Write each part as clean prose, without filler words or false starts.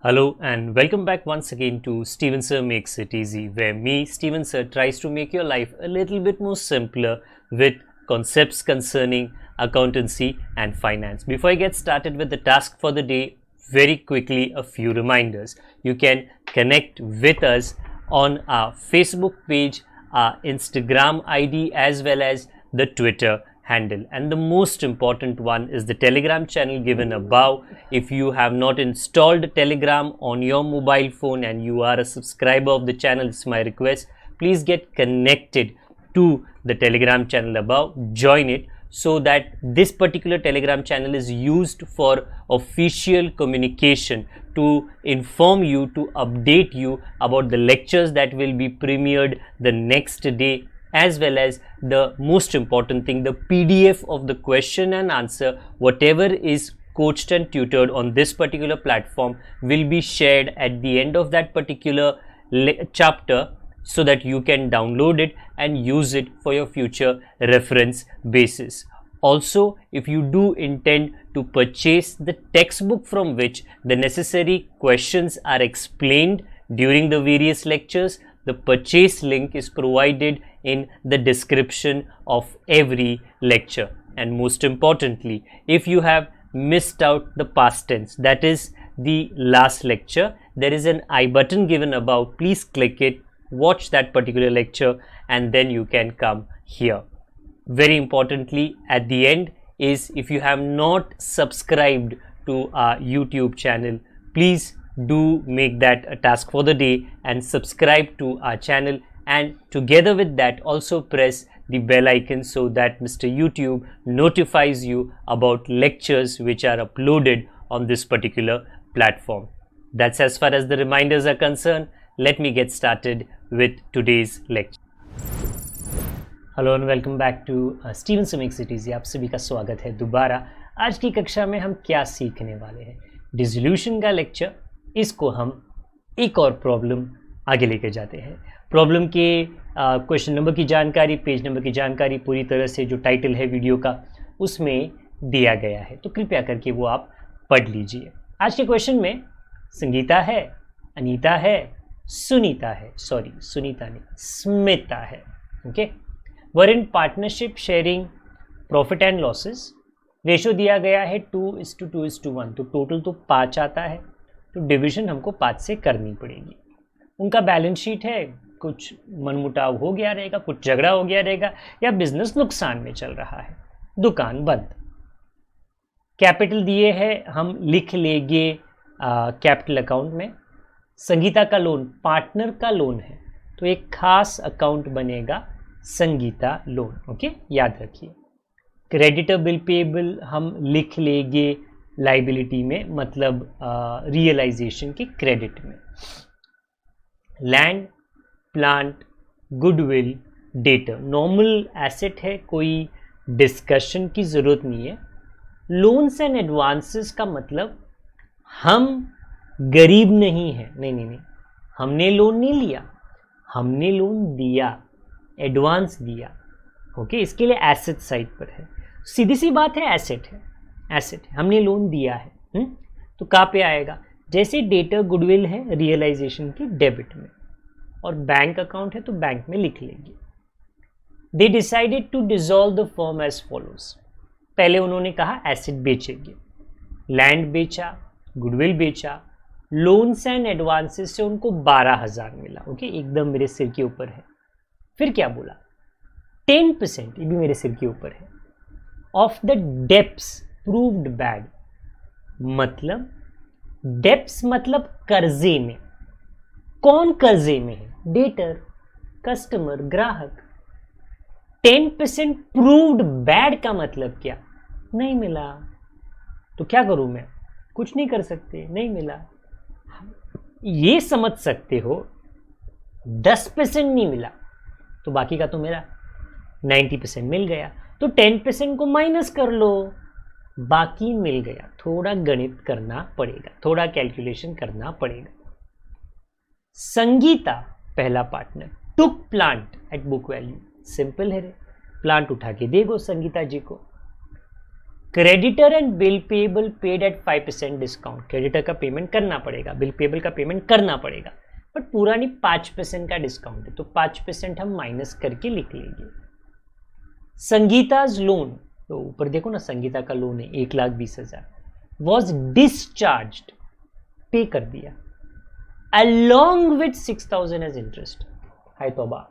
Hello and welcome back once again to Steven Sir Makes It Easy, where me, Steven Sir, tries to make your life a little bit more simpler with concepts concerning accountancy and finance. Before I get started with the task for the day, very quickly a few reminders. You can connect with us on our Facebook page, our Instagram ID, as well as the Twitter handle, and the most important one is the Telegram channel given above. If you have not installed Telegram on your mobile phone and you are a subscriber of the channel, it's my request, please get connected to the Telegram channel above, join it, so that this particular Telegram channel is used for official communication, to inform you, to update you about the lectures that will be premiered the next day, as well as the most important thing, the PDF of the question and answer, whatever is coached and tutored on this particular platform, will be shared at the end of that particular chapter, so that you can download it and use it for your future reference basis. Also, if you do intend to purchase the textbook from which the necessary questions are explained during the various lectures, the purchase link is provided in the description of every lecture. And most importantly, if you have missed out the past tense, that is the last lecture, there is an I button given above. Please click it, watch that particular lecture, and then you can come here. Very importantly, at the end is, if you have not subscribed to our YouTube channel, please do make that a task for the day and subscribe to our channel, and together with that also press the bell icon so that Mr. YouTube notifies you about lectures which are uploaded on this particular platform. That's as far as the reminders are concerned. Let me get started with today's lecture. Hello and welcome back to Steven sir makes it easy. आप सभी का स्वागत है दोबारा। आज की कक्षा में हम क्या सीखने वाले हैं? डिसोल्यूशन का लेक्चर, इसको हम एक और प्रॉब्लम आगे लेके जाते हैं। प्रॉब्लम के क्वेश्चन नंबर की जानकारी, पेज नंबर की जानकारी पूरी तरह से जो टाइटल है वीडियो का उसमें दिया गया है, तो कृपया करके वो आप पढ़ लीजिए। आज के क्वेश्चन में संगीता है, अनीता है, सुनीता है, सॉरी सुनीता नहीं, स्मिता है, okay, were in partnership sharing profit and losses. Ratio दिया गया है 2:2:1, तो टोटल तो 5 आता है, तो डिवीजन हमको 5 से करनी पड़ेगी। उनका बैलेंस शीट है, कुछ मनमुटाव हो गया रहेगा, कुछ झगड़ा हो गया रहेगा, या बिजनेस नुकसान में चल रहा है, दुकान बंद। कैपिटल दिए है, हम लिख लेंगे कैपिटल अकाउंट में। संगीता का लोन पार्टनर का लोन है, तो एक खास अकाउंट बनेगा संगीता लोन, ओके, याद रखिए। क्रेडिटर बिल पेबल हम लिख लेंगे लाइबिलिटी में, मतलब रियलाइजेशन के क्रेडिट में। Land, plant, goodwill, debtor normal asset है, कोई डिस्कशन की जरूरत नहीं है। लोन्स एंड एडवांसेस का मतलब हम गरीब नहीं है, नहीं, हमने लोन नहीं लिया, हमने लोन दिया, एडवांस दिया, ओके, इसके लिए एसेट साइड पर है। सीधी सी बात है, एसेट है, एसेट है, हमने लोन दिया है। तो कहाँ पे आएगा? जैसे डेटर गुडविल है रियलाइजेशन की डेबिट में, और बैंक अकाउंट है तो बैंक में लिख लेंगे। They decided to dissolve the firm as follows. पहले उन्होंने कहा एसेट बेचेंगे, लैंड बेचा, गुडविल बेचा, लोन्स एंड एडवांसेस से उनको 12,000 मिला, ओके, एकदम मेरे सिर के ऊपर है। फिर क्या बोला? 10%, ये भी मेरे सिर के ऊपर है, of the debts proved bad. मतलब डेप्स मतलब कर्जे में। कौन कर्जे में है? डेटर, कस्टमर, ग्राहक। 10% प्रूव्ड बैड का मतलब क्या? नहीं मिला। तो क्या करूं मैं? कुछ नहीं कर सकते, नहीं मिला। ये समझ सकते हो 10% नहीं मिला तो बाकी का तो मेरा 90% मिल गया, तो 10% को माइनस कर लो, बाकी मिल गया। थोड़ा गणित करना पड़ेगा, थोड़ा कैलकुलेशन करना पड़ेगा। संगीता पहला partner took plant at book value. Simple है रे, प्लांट उठा के देगो संगीता जी को। Creditor and bill payable paid at 5% discount. Creditor का पेमेंट करना पड़ेगा, बिल पेएबल का पेमेंट करना पड़ेगा, बट पूरा नहीं, 5% का डिस्काउंट है, तो 5% हम माइनस करके लिख लेंगे। संगीताज लोन, तो ऊपर देखो ना, संगीता का लोन है 1,20,000, वॉज डिस्चार्ज्ड, पे कर दिया, अलॉन्ग विथ 6,000 एज इंटरेस्ट। हाय तौबा,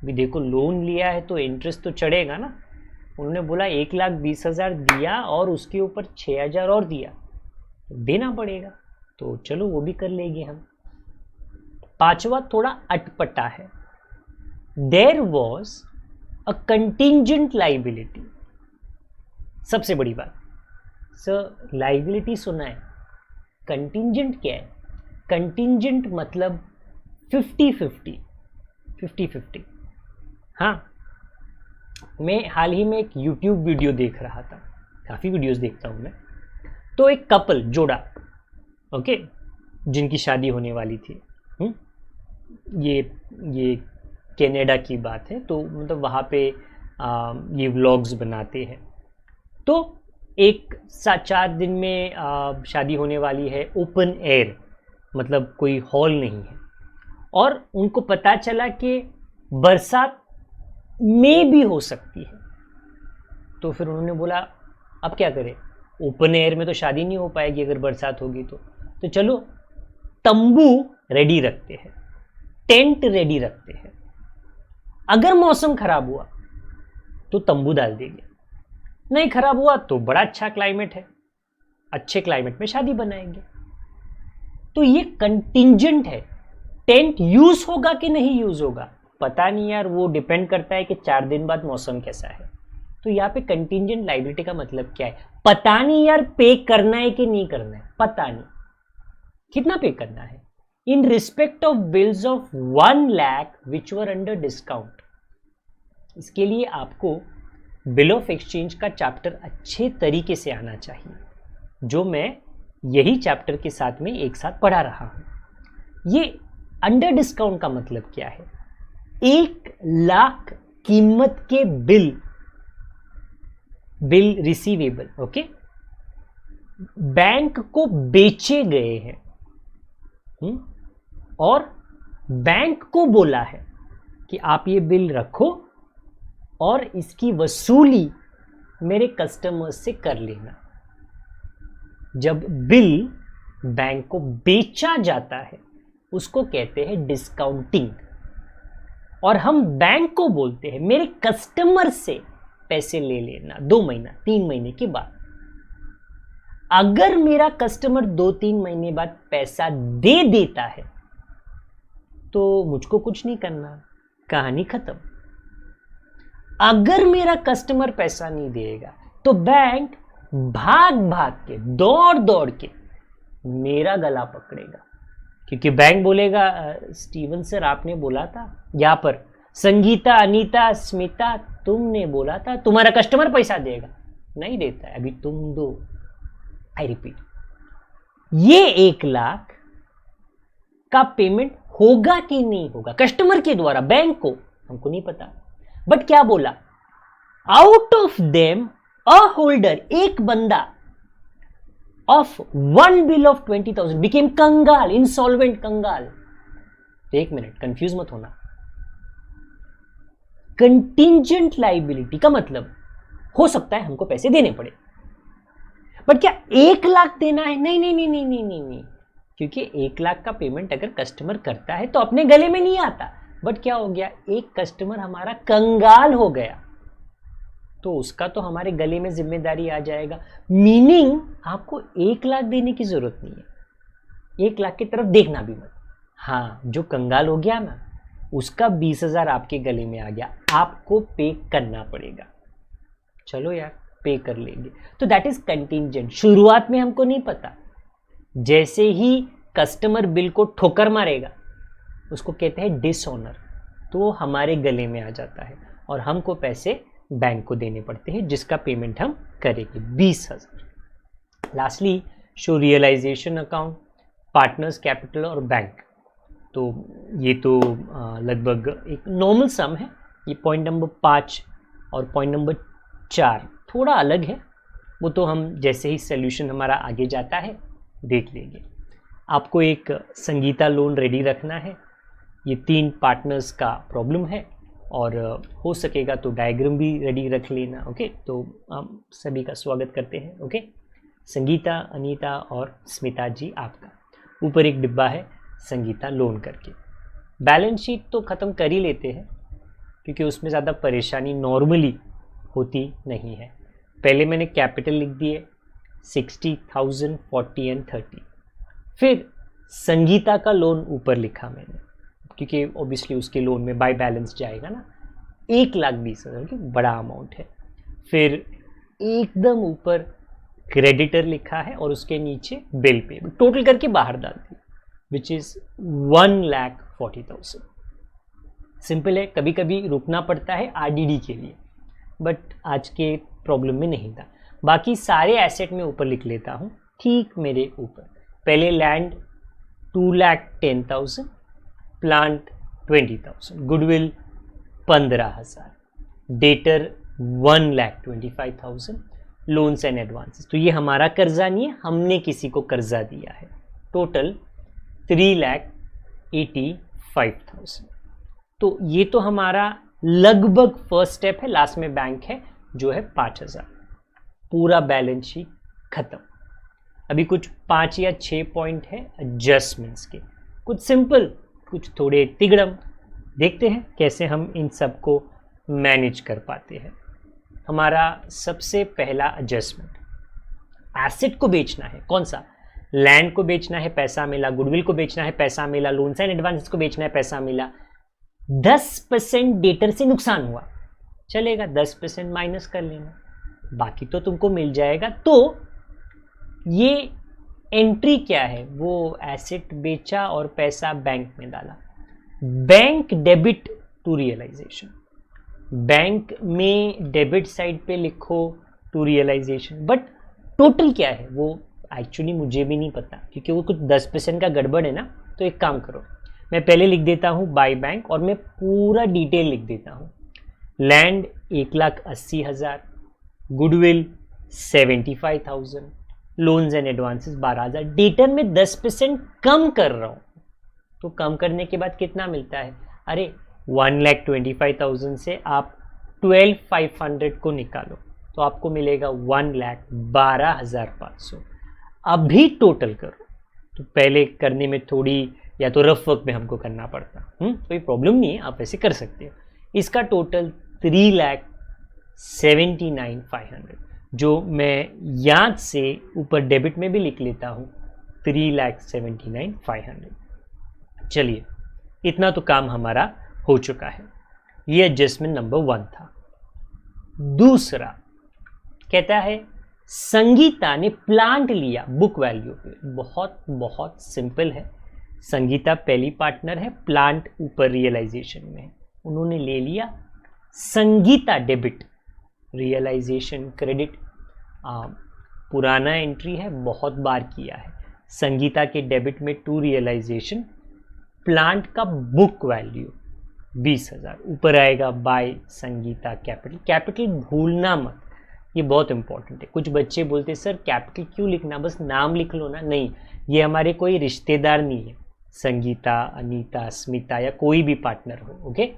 भी देखो लोन लिया है तो इंटरेस्ट तो चढ़ेगा ना। उन्होंने बोला 1,20,000 दिया और उसके ऊपर 6,000 और दिया, देना पड़ेगा, तो चलो वो भी कर लेंगे हम। पांचवा थोड़ा अटपटा है। There was a contingent liability. सबसे बड़ी बात, सर लाइबिलिटी सुना है, कंटिंजेंट क्या है? कंटिंजेंट मतलब 50-50। हाँ, मैं हाल ही में एक YouTube वीडियो देख रहा था, काफ़ी वीडियोस देखता हूँ मैं, तो एक कपल, जोड़ा, ओके, जिनकी शादी होने वाली थी, ये कनाडा की बात है, तो मतलब वहाँ पे ये व्लॉग्स बनाते हैं। तो एक 4 दिन में शादी होने वाली है, ओपन एयर, मतलब कोई हॉल नहीं है, और उनको पता चला कि बरसात में भी हो सकती है। तो फिर उन्होंने बोला अब क्या करें, ओपन एयर में तो शादी नहीं हो पाएगी अगर बरसात होगी तो चलो तंबू रेडी रखते हैं, टेंट रेडी रखते हैं, अगर मौसम खराब हुआ तो तंबू डाल देंगे, नहीं खराब हुआ तो बड़ा अच्छा क्लाइमेट है, अच्छे क्लाइमेट में शादी बनाएंगे। तो ये कंटिंजेंट है। टेंट यूज होगा कि नहीं यूज होगा पता नहीं यार, वो डिपेंड करता है कि 4 दिन बाद मौसम कैसा है। तो यहाँ पे कंटिंजेंट लायबिलिटी का मतलब क्या है, पता नहीं यार पे करना है कि नहीं करना है, पता नहीं कितना पे करना है, in respect of bills of 1 lakh which were under discount. इसके लिए आपको बिल ऑफ एक्सचेंज का चैप्टर अच्छे तरीके से आना चाहिए, जो मैं यही चैप्टर के साथ में एक साथ पढ़ा रहा हूं। ये अंडर डिस्काउंट का मतलब क्या है, 1 लाख कीमत के बिल रिसीवेबल, ओके, बैंक को बेचे गए हैं, और बैंक को बोला है कि आप ये बिल रखो और इसकी वसूली मेरे कस्टमर्स से कर लेना। जब बिल बैंक को बेचा जाता है उसको कहते हैं डिस्काउंटिंग, और हम बैंक को बोलते हैं मेरे कस्टमर से पैसे ले लेना 2 महीना 3 महीने के बाद। अगर मेरा कस्टमर 2-3 महीने बाद पैसा दे देता है तो मुझको कुछ नहीं करना, कहानी खत्म। अगर मेरा कस्टमर पैसा नहीं देगा तो बैंक भाग भाग के, दौड़ दौड़ के मेरा गला पकड़ेगा, क्योंकि बैंक बोलेगा स्टीवन सर आपने बोला था, यहां पर संगीता, अनीता, स्मिता तुमने बोला था तुम्हारा कस्टमर पैसा देगा, नहीं देता है, अभी तुम दो। आई रिपीट, ये 1 लाख का पेमेंट होगा कि नहीं होगा कस्टमर के द्वारा बैंक को, हमको नहीं पता, बट क्या बोला, out of them a holder, एक बंदा ऑफ 1 बिल ऑफ 20,000 बिकेम कंगाल, इंसॉल्वेंट कंगाल। तो 1 मिनट, कंफ्यूज मत होना। कंटिंजेंट लाइबिलिटी का मतलब हो सकता है हमको पैसे देने पड़े, बट क्या 1 लाख देना है? नहीं नहीं नहीं नहीं नहीं नहीं नहीं, क्योंकि 1 लाख का पेमेंट अगर कस्टमर करता है तो अपने गले में नहीं आता, बट क्या हो गया, एक कस्टमर हमारा कंगाल हो गया तो उसका तो हमारे गले में जिम्मेदारी आ जाएगा। मीनिंग आपको 1 लाख देने की जरूरत नहीं है, 1 लाख की तरफ देखना भी मत। हाँ, जो कंगाल हो गया ना उसका 20,000 आपके गले में आ गया, आपको पे करना पड़ेगा। चलो यार पे कर लेंगे, तो दैट इज कंटिंजेंट। शुरुआत में हमको नहीं पता, जैसे ही कस्टमर बिल को ठोकर मारेगा उसको कहते हैं डिसऑनर, तो वो हमारे गले में आ जाता है और हमको पैसे बैंक को देने पड़ते हैं, जिसका पेमेंट हम करेंगे 20,000। Lastly show realisation account, partners capital और बैंक। तो ये तो लगभग एक नॉर्मल सम है। ये पॉइंट नंबर 5 और पॉइंट नंबर 4 थोड़ा अलग है, वो तो हम जैसे ही सोल्यूशन हमारा आगे जाता है देख लेंगे। आपको एक संगीता लोन रेडी रखना है। ये 3 पार्टनर्स का प्रॉब्लम है और हो सकेगा तो डायग्राम भी रेडी रख लेना। ओके, तो हम सभी का स्वागत करते हैं। ओके, संगीता, अनीता और स्मिता जी, आपका ऊपर एक डिब्बा है संगीता लोन करके। बैलेंस शीट तो ख़त्म कर ही लेते हैं क्योंकि उसमें ज़्यादा परेशानी नॉर्मली होती नहीं है। पहले मैंने कैपिटल लिख दिए 60,000, 40 एंड 30। फिर संगीता का लोन ऊपर लिखा मैंने क्योंकि ऑब्वियसली उसके लोन में बाय बैलेंस जाएगा ना, 1,20,000 की बड़ा अमाउंट है। फिर एकदम ऊपर क्रेडिटर लिखा है और उसके नीचे बिल पे टोटल करके बाहर डाल दी विच इज 1,40,000। सिंपल है, कभी कभी रुकना पड़ता है आरडीडी के लिए, बट आज के प्रॉब्लम में नहीं था। बाकी सारे एसेट में ऊपर लिख लेता हूँ ठीक मेरे ऊपर। पहले land 2,10,000, plant 20,000, goodwill 15,000, debtor 1,25,000, loans and advances. तो ये हमारा कर्जा नहीं है, हमने किसी को कर्जा दिया है। टोटल 3,85,000। तो ये तो हमारा लगभग फर्स्ट स्टेप है। लास्ट में बैंक है जो है 5,000। पूरा बैलेंस शीट खत्म। अभी कुछ 5 या 6 पॉइंट है एडजस्टमेंट्स के, कुछ सिंपल, कुछ थोड़े तिगड़म। देखते हैं कैसे हम इन सब को मैनेज कर पाते हैं। हमारा सबसे पहला एडजस्टमेंट, एसेट को बेचना है। कौन सा? लैंड को बेचना है, पैसा मिला। गुडविल को बेचना है, पैसा मिला। लोन्स एंड एडवांसेस को बेचना है, पैसा मिला। 10% डेटर से नुकसान हुआ, चलेगा, 10% माइनस कर लेना, बाकी तो तुमको मिल जाएगा। तो ये एंट्री क्या है? वो एसेट बेचा और पैसा बैंक में डाला। Bank debit to realisation. Bank में डेबिट साइड पे लिखो टू रियलाइजेशन, बट टोटल क्या है वो एक्चुअली मुझे भी नहीं पता क्योंकि वो कुछ 10% का गड़बड़ है ना। तो एक काम करो, मैं पहले लिख देता हूँ बाय बैंक और मैं पूरा डिटेल लिख देता हूँ। Land 1,80,000, goodwill 75,000, loans and advances 12,000। Debtor में 10% कम कर रहा हूँ, तो कम करने के बाद कितना मिलता है? अरे 1,25,000 से आप 12,500 को निकालो तो आपको मिलेगा 1,12,500। अभी टोटल करो तो पहले करने में थोड़ी या तो रफ वर्क में हमको करना पड़ता, कोई प्रॉब्लम नहीं है, आप ऐसे कर सकते हो। इसका टोटल 3,79,500, जो मैं याद से ऊपर डेबिट में भी लिख लेता हूँ 3,79,500। चलिए, इतना तो काम हमारा हो चुका है। ये एडजस्टमेंट नंबर 1 था। दूसरा कहता है संगीता ने प्लांट लिया बुक वैल्यू पे। बहुत बहुत सिंपल है। संगीता पहली पार्टनर है, प्लांट ऊपर रियलाइजेशन में है, उन्होंने ले लिया। Sangeeta debit, realisation credit. पुराना एंट्री है, बहुत बार किया है। संगीता के डेबिट में टू रियलाइजेशन, प्लांट का बुक वैल्यू 20,000 ऊपर आएगा बाय संगीता कैपिटल। कैपिटल भूलना मत, ये बहुत इंपॉर्टेंट है। कुछ बच्चे बोलते सर कैपिटल क्यों लिखना, बस नाम लिख लो ना। नहीं, ये हमारे कोई रिश्तेदार नहीं है। संगीता, अनीता, स्मिता या कोई भी पार्टनर हो। ओके,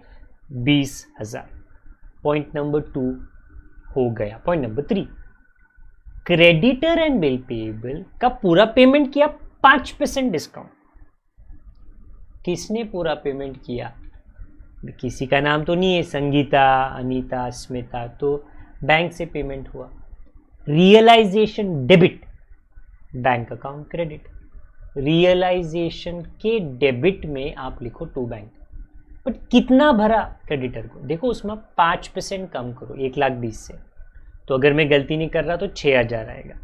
20,000। पॉइंट नंबर 2 हो गया। Point number 3, creditor and bill payable का पूरा पेमेंट किया 5% डिस्काउंट। किसने पूरा पेमेंट किया? किसी का नाम तो नहीं है, संगीता, अनीता, स्मिता, तो बैंक से पेमेंट हुआ। Realisation debit, bank account credit. Realisation के डेबिट में आप लिखो टू बैंक, बट कितना भरा क्रेडिटर को? देखो उसमें 5% कम करो 1,20,000 से, तो अगर मैं गलती नहीं कर रहा तो 6,000 आएगा,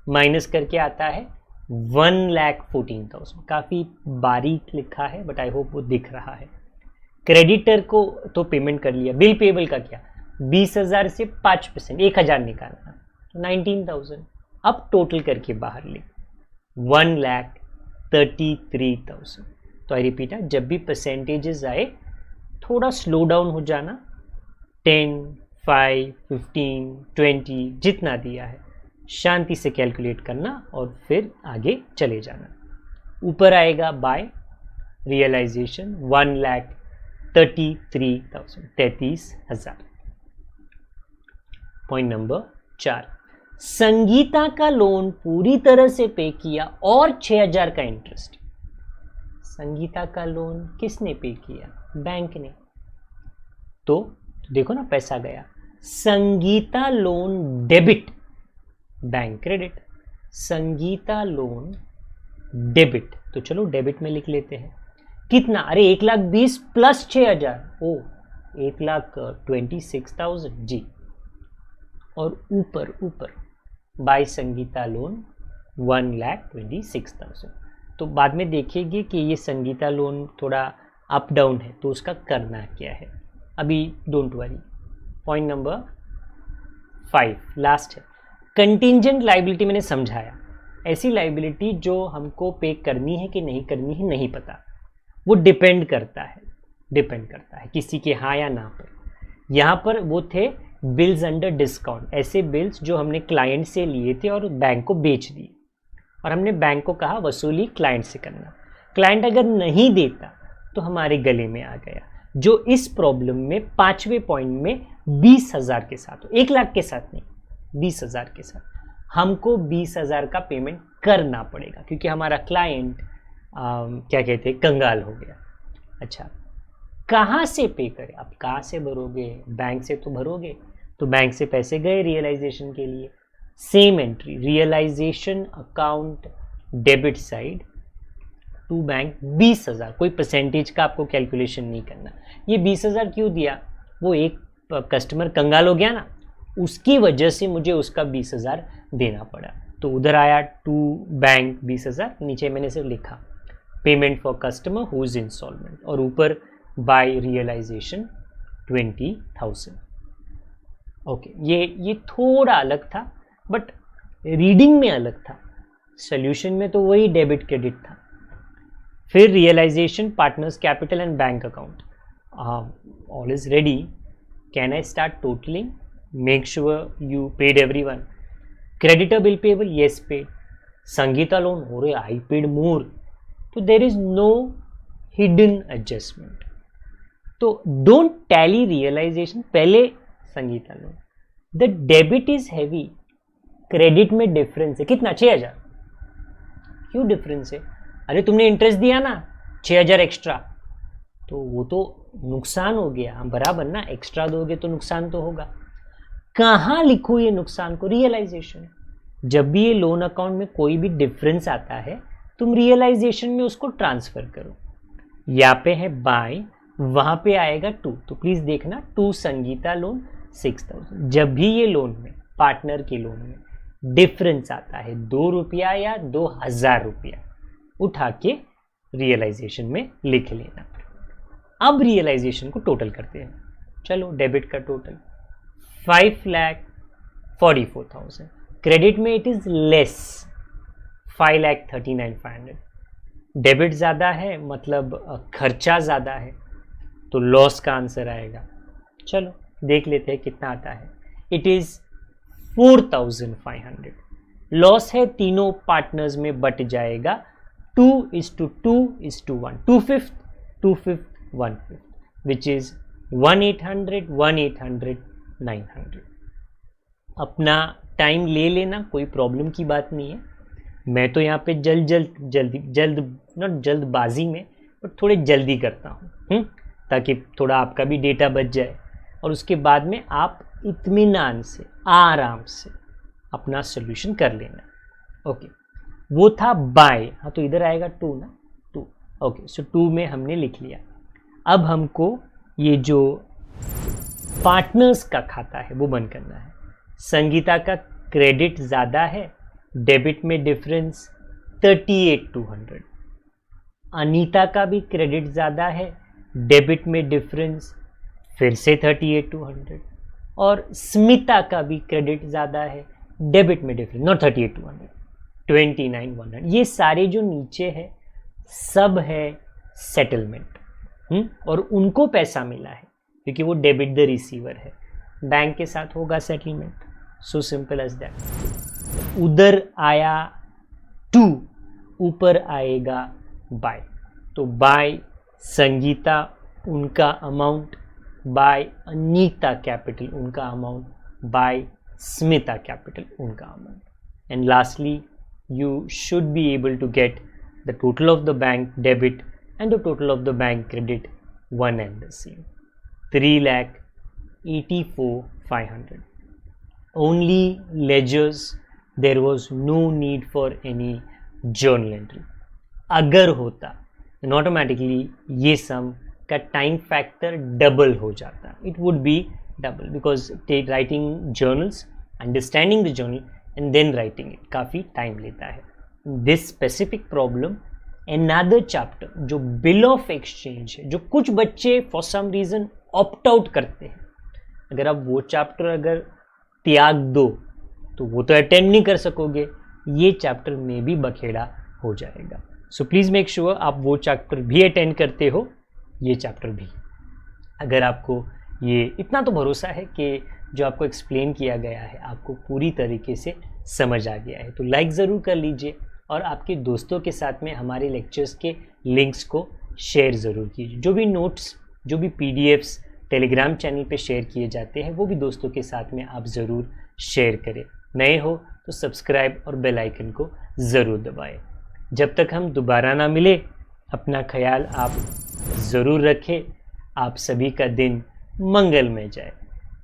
माइनस करके आता है 1,14,000। काफ़ी बारीक लिखा है बट आई होप वो दिख रहा है। क्रेडिटर को तो पेमेंट कर लिया। बिल पेबल का क्या? 20,000 से 5% 1,000 निकालना, तो 19,000। अब टोटल करके बाहर लिख 1,33,000। तो आई रिपीट, जब भी परसेंटेजेस आए थोड़ा स्लो डाउन हो जाना, 10, 5, 15, 20 जितना दिया है, शांति से कैलकुलेट करना और फिर आगे चले जाना। ऊपर आएगा by realisation 1,33,000 33,000। Point number 4, Sangeeta का लोन पूरी तरह से पे किया और 6,000 का इंटरेस्ट। संगीता का लोन किसने पे किया? बैंक ने। तो देखो ना, पैसा गया। Sangeeta loan debit, bank credit. Sangeeta loan debit, तो चलो डेबिट में लिख लेते हैं। कितना? अरे 1,20,000 प्लस 6,000, ओ 1,26,000 जी। और ऊपर बाय संगीता लोन 1,26,000। तो बाद में देखेंगे कि ये संगीता लोन थोड़ा अप डाउन है, तो उसका करना क्या है, अभी don't worry. Point number 5 last है। कंटिंजेंट लाइबिलिटी मैंने समझाया, ऐसी लाइबिलिटी जो हमको पे करनी है कि नहीं करनी है नहीं पता, वो डिपेंड करता है किसी के हाँ या ना पर। यहाँ पर वो थे बिल्स अंडर डिस्काउंट, ऐसे बिल्स जो हमने क्लाइंट से लिए थे और बैंक को बेच दिए, और हमने बैंक को कहा वसूली क्लाइंट से करना। क्लाइंट अगर नहीं देता तो हमारे गले में आ गया, जो इस प्रॉब्लम में 5वें पॉइंट में 20,000 के साथ, 1 लाख के साथ नहीं, 20,000 के साथ हमको 20,000 का पेमेंट करना पड़ेगा, क्योंकि हमारा क्लाइंट क्या कहते हैं, कंगाल हो गया। अच्छा, कहाँ से पे करें? आप कहाँ से भरोगे? बैंक से तो भरोगे, तो बैंक से पैसे गए रियलाइजेशन के लिए। Same entry, realisation account debit side to bank 20,000, कोई परसेंटेज का आपको कैलकुलेशन नहीं करना। ये 20,000 क्यों दिया? वो एक कस्टमर कंगाल हो गया ना, उसकी वजह से मुझे उसका 20,000 देना पड़ा। तो उधर आया टू बैंक 20,000, नीचे मैंने सिर्फ लिखा payment for customer who is instalment, और ऊपर बाय रियलाइजेशन 20,000। ओके, ये थोड़ा अलग था, बट रीडिंग में अलग था, सोल्यूशन में तो वही डेबिट क्रेडिट था। फिर realisation partners capital and bank account, all is ready, can I start totalling, make sure you paid everyone. Creditor bill payable, yes paid. Sangeeta loan, हो रहे आई पेड मोर, तो there is no hidden adjustment. तो don't tally realisation, पहले Sangeeta loan. The debit is heavy, credit में difference है कितना? 6,000। क्यों difference है? अरे तुमने इंटरेस्ट दिया ना 6,000 एक्स्ट्रा, तो वो तो नुकसान हो गया। हम बराबर ना, एक्स्ट्रा दोगे तो नुकसान तो होगा। कहाँ लिखो ये नुकसान को? रियलाइजेशन। जब भी ये लोन अकाउंट में कोई भी डिफरेंस आता है, तुम रियलाइजेशन में उसको ट्रांसफर करो। यहाँ पे है बाय, वहां पे आएगा टू, तो प्लीज देखना टू संगीता लोन 6,000। जब भी ये लोन में, पार्टनर के लोन में डिफरेंस आता है 2 रुपया या 2,000 रुपया, उठा के रियलाइजेशन में लिख लेना। अब रियलाइजेशन को टोटल करते हैं। चलो, डेबिट का टोटल 5,44,000, क्रेडिट में इट इज लेस 5,39,500। डेबिट ज़्यादा है, मतलब खर्चा ज़्यादा है, तो लॉस का आंसर आएगा। चलो देख लेते हैं कितना आता है। It is 4,500। लॉस है, तीनों पार्टनर्स में बट जाएगा, 2:2:1, 2/5, 2/5, 1/5, विच इज़ 1,800, 1,800, 900। अपना टाइम ले लेना, कोई प्रॉब्लम की बात नहीं है। मैं तो यहाँ पे जल्दबाजी में, पर थोड़े जल्दी करता हूँ, ताकि थोड़ा आपका भी डेटा बच जाए, और उसके बाद में आप इत्मीनान से, आराम से अपना सोल्यूशन कर लेना। ओके, वो था बाय। हाँ, तो इधर आएगा 2 ना, 2। ओके, सो 2 में हमने लिख लिया। अब हमको ये जो पार्टनर्स का खाता है वो बंद करना है। संगीता का क्रेडिट ज़्यादा है, डेबिट में डिफरेंस 38,200। अनीता का भी क्रेडिट ज़्यादा है, डेबिट में डिफरेंस फिर से 38,200। और स्मिता का भी क्रेडिट ज़्यादा है, डेबिट में डिफरेंस नॉट 38,200, 29,100। ये सारे जो नीचे है सब है सेटलमेंट, और उनको पैसा मिला है क्योंकि वो डेबिट द रिसीवर है। बैंक के साथ होगा settlement, so simple as that. उधर आया टू, ऊपर आएगा बाय। तो बाय संगीता उनका अमाउंट, बाय अनीता कैपिटल उनका अमाउंट, बाय स्मिता कैपिटल उनका amount. And lastly you should be able to get the total of the bank debit and the total of the bank credit one and the same, 3,84,500. Only ledgers, there was no need for any journal entry. अगर होता then automatically ये sum का time factor double हो जाता, it would be double because writing journals, understanding the journal and then writing it काफ़ी time लेता है. This specific problem, another chapter जो bill of exchange है, जो कुछ बच्चे for some reason opt out करते हैं, अगर आप वो चैप्टर अगर त्याग दो तो वो तो अटेंड नहीं कर सकोगे, ये चैप्टर में भी बखेड़ा हो जाएगा. सो प्लीज़ मेक श्योर आप वो चैप्टर भी अटेंड करते हो, ये चैप्टर भी. अगर आपको ये इतना तो भरोसा है कि जो आपको एक्सप्लेन किया गया है आपको पूरी तरीके से समझ आ गया है, तो लाइक ज़रूर कर लीजिए और आपके दोस्तों के साथ में हमारे लेक्चर्स के लिंक्स को शेयर ज़रूर कीजिए. जो भी नोट्स, जो भी पीडीएफ्स टेलीग्राम चैनल पे शेयर किए जाते हैं वो भी दोस्तों के साथ में आप ज़रूर शेयर करें. नए हो तो सब्सक्राइब और बेल आइकन को ज़रूर दबाएं. जब तक हम दोबारा ना मिले, अपना ख्याल आप ज़रूर रखें. आप सभी का दिन मंगलमय जाए.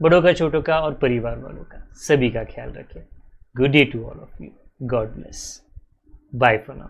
बड़ों का, छोटों का और परिवार वालों का सभी का ख्याल रखें. Good day to all of you. God bless. Bye for now.